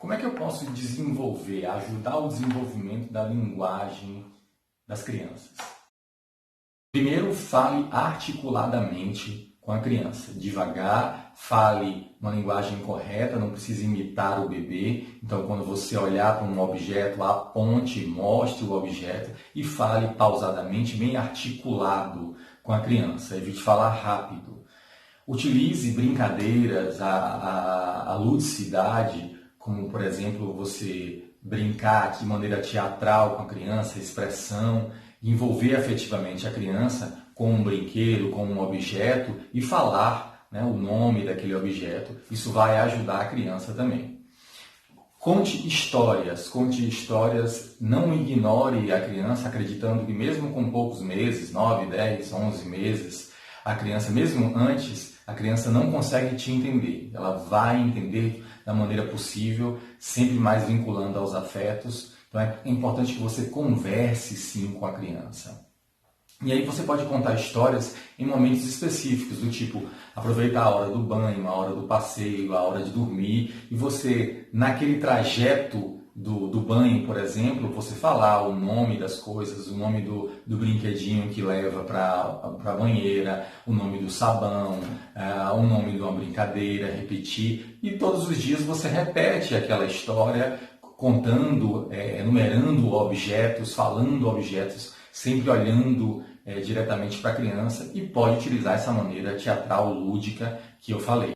Como é que eu posso desenvolver, ajudar o desenvolvimento da linguagem das crianças? Primeiro, fale articuladamente com a criança. Devagar, fale uma linguagem correta, não precisa imitar o bebê. Então, quando você olhar para um objeto, aponte, mostre o objeto e fale pausadamente, bem articulado com a criança. Evite falar rápido. Utilize brincadeiras, a ludicidade, como, por exemplo, você brincar de maneira teatral com a criança, expressão, envolver afetivamente a criança com um brinquedo, com um objeto e falar, né, o nome daquele objeto. Isso vai ajudar a criança também. Conte histórias, não ignore a criança acreditando que mesmo com poucos meses, 9, 10, 11 meses, a criança, mesmo antes, a criança não consegue te entender. Ela vai entender da maneira possível, sempre mais vinculando aos afetos. Então é importante que você converse sim com a criança. E aí você pode contar histórias em momentos específicos, do tipo aproveitar a hora do banho, a hora do passeio, a hora de dormir, e você, naquele trajeto do banho, por exemplo, você falar o nome das coisas, o nome do brinquedinho que leva para a banheira, o nome do sabão, o nome de uma brincadeira, repetir, e todos os dias você repete aquela história, contando, enumerando objetos, falando objetos, sempre olhando diretamente para a criança, e pode utilizar essa maneira teatral, lúdica que eu falei.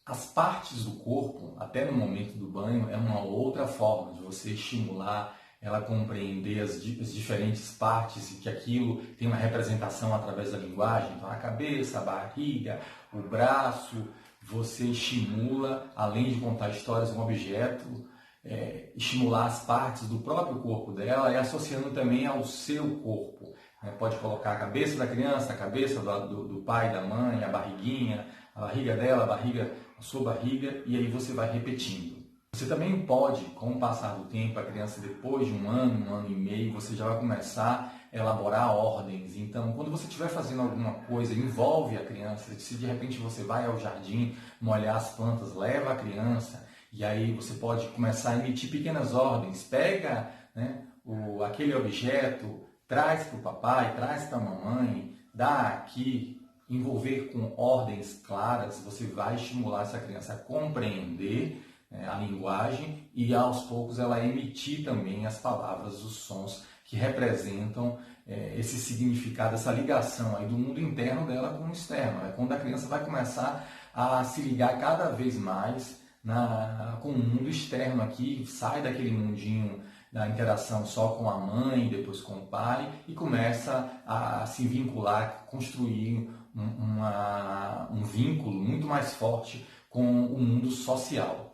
As partes do corpo, até no momento do banho, é uma outra forma de você estimular ela a compreender as diferentes partes e que aquilo tem uma representação através da linguagem. Então, a cabeça, a barriga, o braço, você estimula, além de contar histórias, um objeto, estimular as partes do próprio corpo dela e associando também ao seu corpo. Pode colocar a cabeça da criança, a cabeça do pai, da mãe, a barriguinha, a barriga dela, a sua barriga, e aí você vai repetindo. Você também pode, com o passar do tempo, a criança depois de um ano e meio, você já vai começar a elaborar ordens. Então, quando você estiver fazendo alguma coisa, envolve a criança. Se de repente você vai ao jardim molhar as plantas, leva a criança, e aí você pode começar a emitir pequenas ordens. Pega, né, aquele objeto, traz para o papai, traz para a mamãe, dá aqui. Envolver com ordens claras, você vai estimular essa criança a compreender a linguagem e aos poucos ela emitir também as palavras, os sons que representam esse significado, essa ligação aí do mundo interno dela com o externo. É quando a criança vai começar a se ligar cada vez mais com o mundo externo aqui, sai daquele mundinho da interação só com a mãe, depois com o pai, e começa a se vincular, construir um vínculo muito mais forte com o mundo social.